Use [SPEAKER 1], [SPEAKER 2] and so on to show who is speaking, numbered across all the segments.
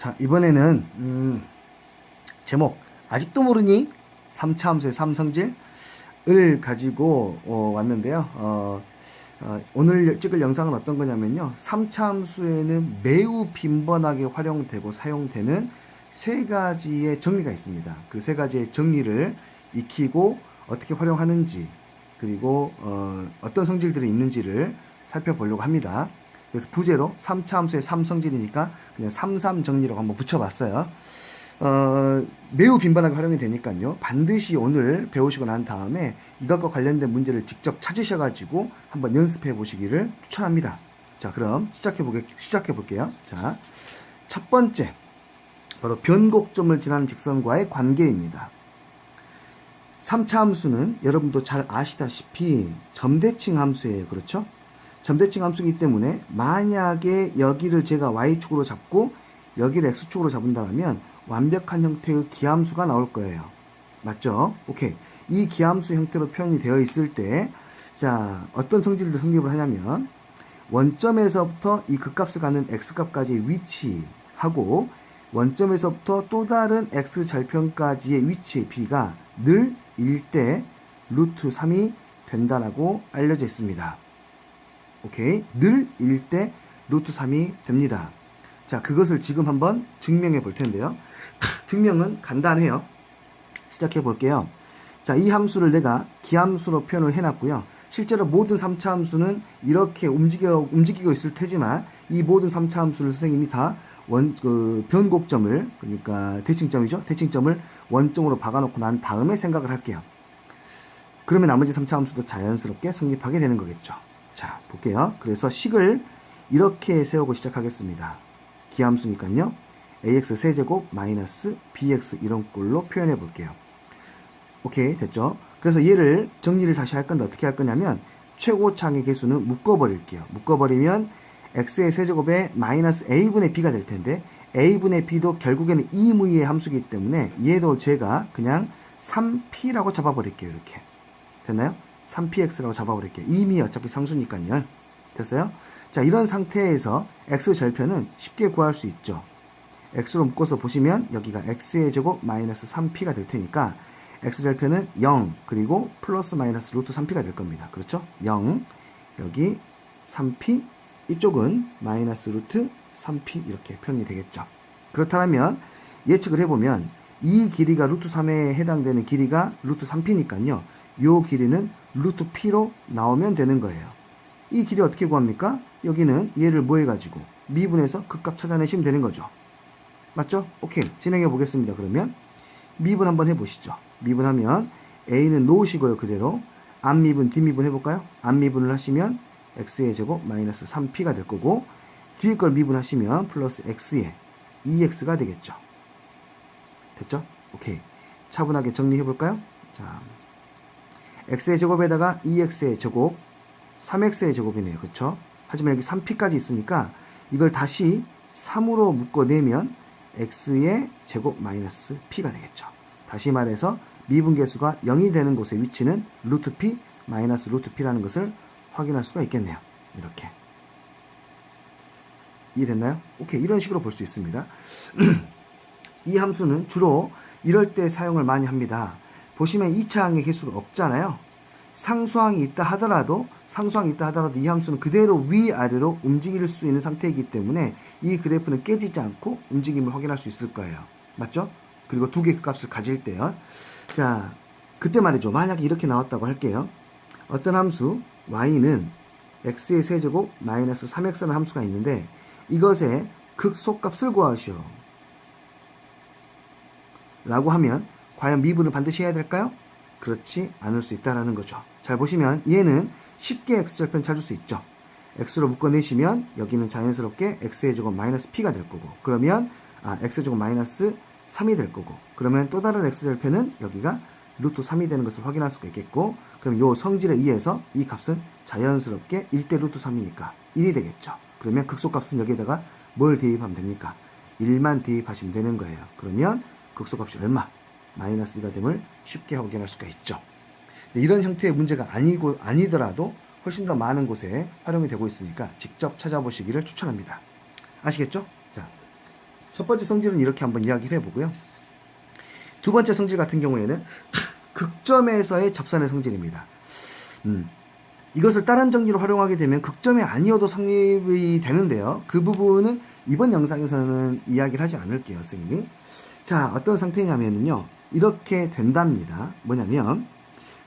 [SPEAKER 1] 자, 이번에는 제목 아직도 모르니? 3차 함수의 삼성질을 가지고 왔는데요. 오늘 찍을 영상은 어떤 거냐면요. 3차 함수에는 매우 빈번하게 활용되고 사용되는 세 가지의 정리가 있습니다. 그 세 가지의 정리를 익히고 어떻게 활용하는지, 그리고 어떤 성질들이 있는지를 살펴보려고 합니다. 그래서 부제로 3차 함수의 3성질이니까 그냥 33 정리라고 한번 붙여봤어요. 매우 빈번하게 활용이 되니까요. 반드시 오늘 배우시고 난 다음에 이것과 관련된 문제를 직접 찾으셔가지고 한번 연습해 보시기를 추천합니다. 자, 그럼 시작해 볼게요. 자, 첫 번째, 바로 변곡점을 지나는 직선과의 관계입니다. 3차 함수는 여러분도 잘 아시다시피 점대칭 함수예요. 그렇죠? 점대칭 함수이기 때문에 만약에 여기를 제가 y축으로 잡고 여기를 x축으로 잡는다면 완벽한 형태의 기함수가 나올 거예요. 맞죠? 오케이. 이 기함수 형태로 표현이 되어 있을 때, 자, 어떤 성질을 성립을 하냐면, 원점에서부터 이 극값을 갖는 x값까지의 위치하고, 원점에서부터 또 다른 x절편까지의 위치의 b가 늘 1대 루트 3이 된다라고 알려져 있습니다. 오케이. 늘 1대 루트 3이 됩니다. 자, 그것을 지금 한번 증명해 볼 텐데요. 증명은 간단해요. 시작해 볼게요. 자, 이 함수를 내가 기함수로 표현을 해놨고요. 실제로 모든 3차 함수는 이렇게 움직이고 있을 테지만 이 모든 3차 함수를 선생님이 다 변곡점을, 그러니까 대칭점이죠. 대칭점을 원점으로 박아놓고 난 다음에 생각을 할게요. 그러면 나머지 3차 함수도 자연스럽게 성립하게 되는 거겠죠. 자, 볼게요. 그래서 식을 이렇게 세우고 시작하겠습니다. 기함수니까요. ax 세제곱 마이너스 bx 이런 꼴로 표현해 볼게요. 오케이, 됐죠? 그래서 얘를 정리를 다시 할 건데 어떻게 할 거냐면 최고창의 개수는 묶어버릴게요. 묶어버리면 x의 세제곱에 마이너스 a분의 b가 될 텐데 a분의 b도 결국에는 이무의 함수이기 때문에 얘도 제가 그냥 3p라고 잡아버릴게요. 이렇게. 됐나요? 3px라고 잡아버릴게요. 이미 어차피 상수니까요. 됐어요? 자, 이런 상태에서 x절편은 쉽게 구할 수 있죠. x로 묶어서 보시면 여기가 x의 제곱 마이너스 3p가 될 테니까 x절편은 0 그리고 플러스 마이너스 루트 3p가 될 겁니다. 그렇죠? 0 여기 3p 이쪽은 마이너스 루트 3p 이렇게 표현이 되겠죠. 그렇다면 예측을 해보면 이 길이가 루트 3에 해당되는 길이가 루트 3p니까요. 이 길이는 루트 p로 나오면 되는 거예요. 이 길이 어떻게 구합니까? 여기는 얘를 뭐 해가지고 미분해서 극값 찾아내시면 되는 거죠. 맞죠? 오케이. 진행해 보겠습니다. 그러면 미분 한번 해보시죠. 미분하면 a는 놓으시고요. 그대로 앞미분 뒷미분 해볼까요? 앞미분을 하시면 x의 제곱 마이너스 3p가 될 거고 뒤에 걸 미분하시면 플러스 x의 2x가 되겠죠. 됐죠? 오케이. 차분하게 정리해볼까요? 자, x의 제곱에다가 2x의 제곱 3x의 제곱이네요. 그쵸? 하지만 여기 3p까지 있으니까 이걸 다시 3으로 묶어내면 x의 제곱 마이너스 p가 되겠죠. 다시 말해서 미분계수가 0이 되는 곳의 위치는 루트 p 마이너스 루트 p라는 것을 확인할 수가 있겠네요. 이렇게. 이해됐나요? 오케이. 이런 식으로 볼 수 있습니다. 이 함수는 주로 이럴 때 사용을 많이 합니다. 보시면 2차항의 개수가 없잖아요. 상수항이 있다 하더라도 이 함수는 그대로 위아래로 움직일 수 있는 상태이기 때문에 이 그래프는 깨지지 않고 움직임을 확인할 수 있을 거예요. 맞죠? 그리고 두 개의 값을 가질 때요. 자, 그때 말이죠. 만약에 이렇게 나왔다고 할게요. 어떤 함수 y는 x의 세제곱 마이너스 3x라는 함수가 있는데 이것의 극소값을 구하시오 라고 하면 과연 미분을 반드시 해야 될까요? 그렇지 않을 수 있다는 거죠. 잘 보시면 얘는 쉽게 x절편 찾을 수 있죠. x로 묶어내시면 여기는 자연스럽게 x의 제곱 마이너스 p가 될 거고 그러면 x의 제곱 마이너스 3이 될 거고 그러면 또 다른 x절편은 여기가 루트 3이 되는 것을 확인할 수가 있겠고 그럼 요 성질에 의해서 이 값은 자연스럽게 1대 루트 3이니까 1이 되겠죠. 그러면 극소값은 여기에다가 뭘 대입하면 됩니까? 1만 대입하시면 되는 거예요. 그러면 극소값이 얼마? 마이너스 2가 됨을 쉽게 확인할 수가 있죠. 이런 형태의 문제가 아니더라도 훨씬 더 많은 곳에 활용이 되고 있으니까 직접 찾아보시기를 추천합니다. 아시겠죠? 자, 첫 번째 성질은 이렇게 한번 이야기를 해보고요. 두 번째 성질 같은 경우에는 극점에서의 접선의 성질입니다. 이것을 다른 정리로 활용하게 되면 극점이 아니어도 성립이 되는데요. 그 부분은 이번 영상에서는 이야기를 하지 않을게요, 선생님이. 자, 어떤 상태냐면요. 이렇게 된답니다. 뭐냐면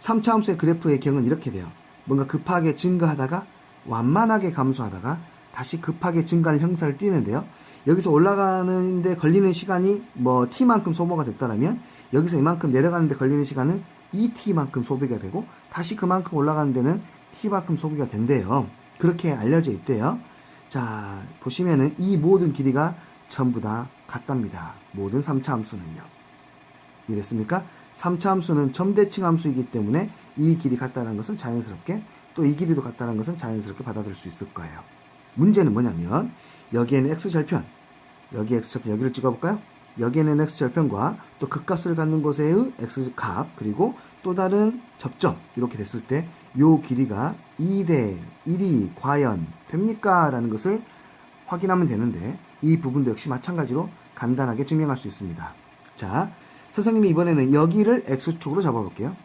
[SPEAKER 1] 3차 함수의 그래프의 경은 이렇게 돼요. 뭔가 급하게 증가하다가 완만하게 감소하다가 다시 급하게 증가하는 형사를 띠는데요. 여기서 올라가는데 걸리는 시간이 뭐 t만큼 소모가 됐다면 여기서 이만큼 내려가는데 걸리는 시간은 2t만큼 소비가 되고 다시 그만큼 올라가는 데는 t만큼 소비가 된대요. 그렇게 알려져 있대요. 자, 보시면은 이 모든 길이가 전부 다 같답니다. 모든 3차 함수는요. 이랬습니까? 3차 함수는 점대칭 함수이기 때문에 이 길이 같다는 것은 자연스럽게 또 이 길이도 같다는 것은 자연스럽게 받아들일 수 있을 거예요. 문제는 뭐냐면 여기에는 x절편, 여기 x절편 여기를 찍어볼까요? 여기에는 x절편과 또 극값을 갖는 곳의 x값 그리고 또 다른 접점 이렇게 됐을 때 요 길이가 2대 1이 과연 됩니까? 라는 것을 확인하면 되는데 이 부분도 역시 마찬가지로 간단하게 증명할 수 있습니다. 자, 선생님이 이번에는 여기를 x축으로 잡아볼게요.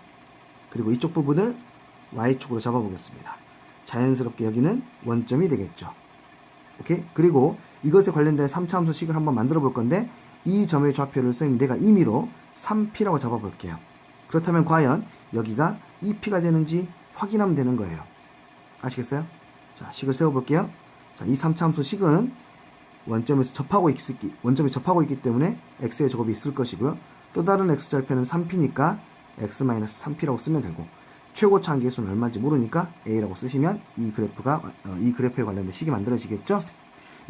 [SPEAKER 1] 그리고 이쪽 부분을 y축으로 잡아보겠습니다. 자연스럽게 여기는 원점이 되겠죠. 오케이? 그리고 이것에 관련된 3차 함수식을 한번 만들어 볼 건데 이 점의 좌표를 선생님 내가 임의로 3p라고 잡아볼게요. 그렇다면 과연 여기가 2p가 되는지 확인하면 되는 거예요. 아시겠어요? 자, 식을 세워볼게요. 자, 이 3차 함수식은 원점에 접하고 있기 때문에 x의 제곱이 있을 것이고요. 또 다른 x절편은 3p니까 x-3p라고 쓰면 되고 최고차 한계수는 얼마인지 모르니까 a라고 쓰시면 이 그래프에 관련된 식이 만들어지겠죠.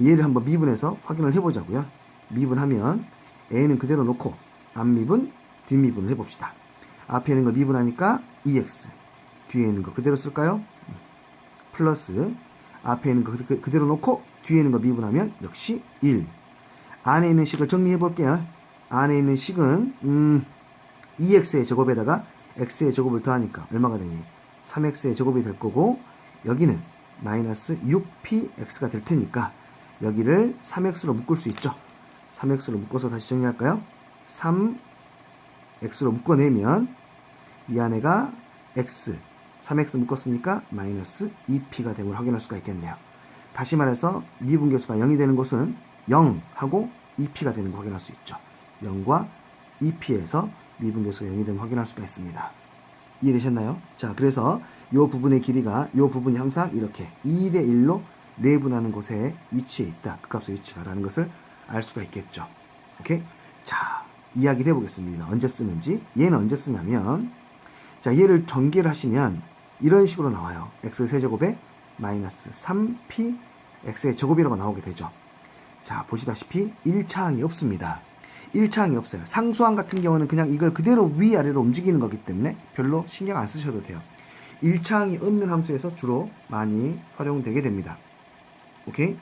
[SPEAKER 1] 얘를 한번 미분해서 확인을 해보자고요. 미분하면 a는 그대로 놓고 앞미분, 뒷미분을 해봅시다. 앞에 있는 거 미분하니까 2x, 뒤에 있는 거 그대로 쓸까요? 플러스 앞에 있는 거 그대로 놓고 뒤에 있는 거 미분하면 역시 1. 안에 있는 식을 정리해 볼게요. 안에 있는 식은 2x의 제곱에다가 x의 제곱을 더하니까 얼마가 되니? 3x의 제곱이 될 거고 여기는 마이너스 6px가 될 테니까 여기를 3x로 묶을 수 있죠. 3x로 묶어서 다시 정리할까요? 3x로 묶어내면 이 안에가 x, 3x 묶었으니까 마이너스 2p가 됨을 확인할 수가 있겠네요. 다시 말해서 미분계수가 0이 되는 곳은 0하고 2p가 되는 거 확인할 수 있죠. 0과 2p에서 미분계수가 0이 되면 확인할 수가 있습니다. 이해되셨나요? 자, 그래서 이 부분의 길이가 이 부분이 항상 이렇게 2대 1로 내분하는 곳에 위치해 있다. 그 값의 위치가 라는 것을 알 수가 있겠죠. 오케이? 자, 이야기를 해보겠습니다. 언제 쓰는지. 얘는 언제 쓰냐면 자, 얘를 전개를 하시면 이런 식으로 나와요. x 세제곱에 마이너스 3p x의 제곱이라고 나오게 되죠. 자, 보시다시피 1차항이 없습니다. 1차항이 없어요. 상수항 같은 경우는 그냥 이걸 그대로 위아래로 움직이는 거기 때문에 별로 신경 안 쓰셔도 돼요. 1차항이 없는 함수에서 주로 많이 활용되게 됩니다. 오케이?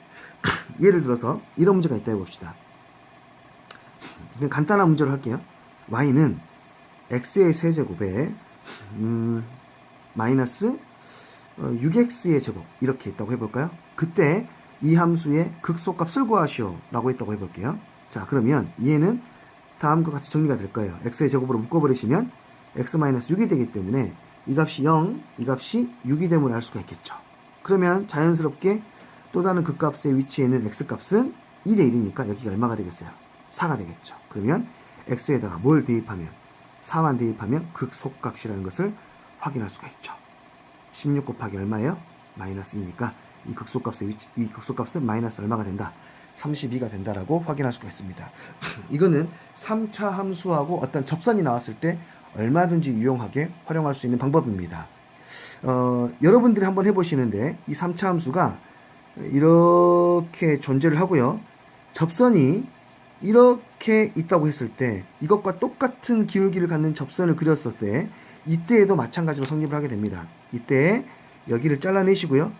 [SPEAKER 1] 예를 들어서 이런 문제가 있다 해봅시다. 그냥 간단한 문제로 할게요. y는 x의 세제곱에 마이너스 6x의 제곱 이렇게 있다고 해볼까요? 그때 이 함수의 극소값을 구하시오 라고 했다고 해볼게요. 자, 그러면 얘는 다음과 같이 정리가 될 거예요. x의 제곱으로 묶어버리시면 x-6이 되기 때문에 이 값이 0, 이 값이 6이 됨을 알 수가 있겠죠. 그러면 자연스럽게 또 다른 극값의 위치에 있는 x값은 2대 1이니까 여기가 얼마가 되겠어요? 4가 되겠죠. 그러면 x에다가 뭘 대입하면 4만 대입하면 극소값이라는 것을 확인할 수가 있죠. 16 곱하기 얼마예요? 마이너스 2니까 이 극소값은 마이너스 얼마가 된다? 32가 된다라고 확인할 수가 있습니다. 이거는 3차 함수하고 어떤 접선이 나왔을 때 얼마든지 유용하게 활용할 수 있는 방법입니다. 여러분들이 한번 해보시는데 이 3차 함수가 이렇게 존재를 하고요. 접선이 이렇게 있다고 했을 때 이것과 똑같은 기울기를 갖는 접선을 그렸을 때 이때에도 마찬가지로 성립을 하게 됩니다. 이때 여기를 잘라내시고요.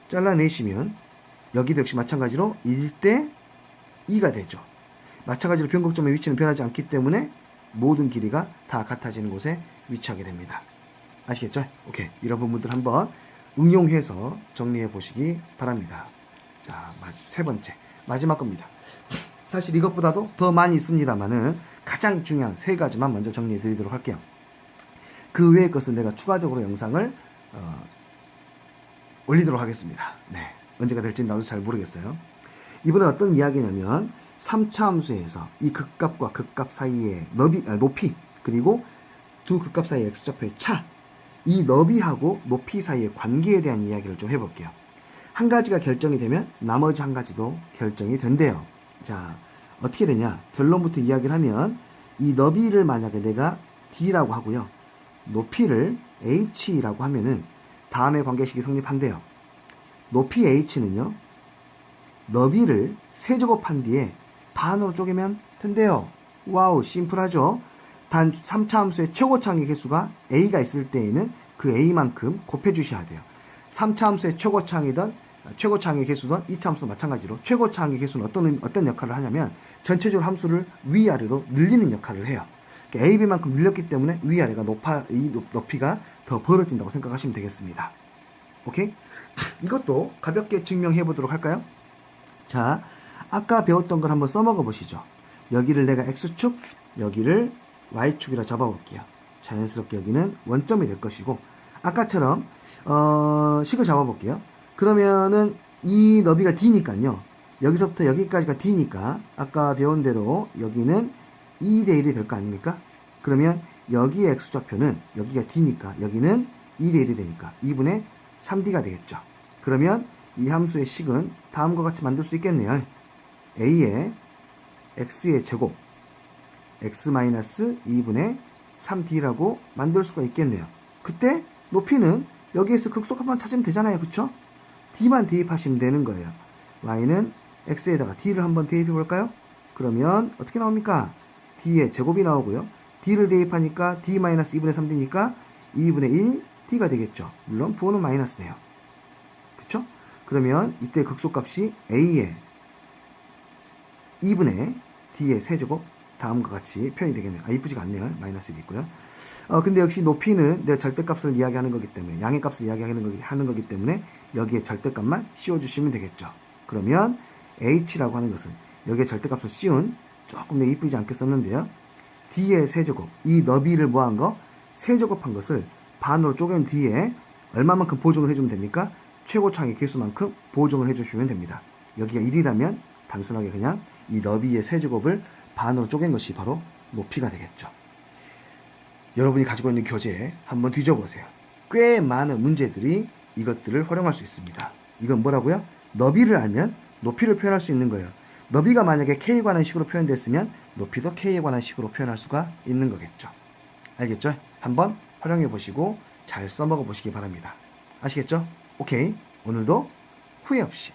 [SPEAKER 1] 잘라내시면 여기도 역시 마찬가지로 1대 2가 되죠. 마찬가지로 변곡점의 위치는 변하지 않기 때문에 모든 길이가 다 같아지는 곳에 위치하게 됩니다. 아시겠죠? 오케이. 이런 부분들 한번 응용해서 정리해 보시기 바랍니다. 자, 세 번째. 마지막 겁니다. 사실 이것보다도 더 많이 있습니다만은 가장 중요한 세 가지만 먼저 정리해 드리도록 할게요. 그 외의 것은 내가 추가적으로 영상을 올리도록 하겠습니다. 네, 언제가 될지 나도 잘 모르겠어요. 이번에 어떤 이야기냐면 3차 함수에서 이 극값과 극값 사이의 높이 그리고 두 극값 사이의 x좌표의 차, 이 너비하고 높이 사이의 관계에 대한 이야기를 좀 해볼게요. 한 가지가 결정이 되면 나머지 한 가지도 결정이 된대요. 자, 어떻게 되냐? 결론부터 이야기를 하면 이 너비를 만약에 내가 d라고 하고요, 높이를 h라고 하면은 다음의 관계식이 성립한대요. 높이 h는요, 너비를 세제곱한 뒤에 반으로 쪼개면 된대요. 와우, 심플하죠? 단 3차 함수의 최고차항의 개수가 a가 있을 때에는 그 a만큼 곱해주셔야 돼요. 3차 함수의 최고차항의 개수든 2차 함수도 마찬가지로 최고차항의 개수는 어떤 역할을 하냐면 전체적으로 함수를 위아래로 늘리는 역할을 해요. 그러니까 ab만큼 늘렸기 때문에 위아래가 이 높이가 더 벌어진다고 생각하시면 되겠습니다. 오케이? 이것도 가볍게 증명해 보도록 할까요? 자, 아까 배웠던 걸 한번 써먹어 보시죠. 여기를 내가 x축, 여기를 y축이라 잡아볼게요. 자연스럽게 여기는 원점이 될 것이고, 아까처럼 식을 잡아볼게요. 그러면은 이 너비가 d니까요, 여기서부터 여기까지가 d니까 아까 배운 대로 여기는 2대 1이 될 거 아닙니까? 그러면 여기의 x좌표는 여기가 d니까 여기는 2대 1이 되니까 2분의 3d가 되겠죠. 그러면 이 함수의 식은 다음과 같이 만들 수 있겠네요. a의 x의 제곱 x-2분의 3d라고 만들 수가 있겠네요. 그때 높이는 여기에서 극소값만 찾으면 되잖아요. 그쵸? d만 대입하시면 되는 거예요. y는 x에다가 d를 한번 대입해 볼까요? 그러면 어떻게 나옵니까? d의 제곱이 나오고요. d를 대입하니까 d-2분의 3d니까 2분의 1 d가 되겠죠. 물론 부호는 마이너스네요. 그쵸? 그러면 이때 극소값이 a의 2분의 d의 세제곱, 다음과 같이 표현이 되겠네요. 이쁘지가 않네요. 마이너스 1이 있고요. 근데 역시 높이는 내가 절대값을 이야기하는 거기 때문에, 양의 값을 이야기하는 거기 때문에 여기에 절대값만 씌워주시면 되겠죠. 그러면 h라고 하는 것은 여기에 절대값을 씌운, 조금 내 이쁘지 않게 썼는데요, d의 세제곱, 이 너비를 뭐한 거? 세제곱한 것을 반으로 쪼갠 뒤에 얼마만큼 보정을 해주면 됩니까? 최고차항의 개수만큼 보정을 해주시면 됩니다. 여기가 1이라면 단순하게 그냥 이 너비의 세제곱을 반으로 쪼갠 것이 바로 높이가 되겠죠. 여러분이 가지고 있는 교재에 한번 뒤져보세요. 꽤 많은 문제들이 이것들을 활용할 수 있습니다. 이건 뭐라고요? 너비를 알면 높이를 표현할 수 있는 거예요. 너비가 만약에 k에 관한 식으로 표현됐으면 높이도 k에 관한 식으로 표현할 수가 있는 거겠죠. 알겠죠? 한번 활용해 보시고 잘 써먹어 보시기 바랍니다. 아시겠죠? 오케이. 오늘도 후회 없이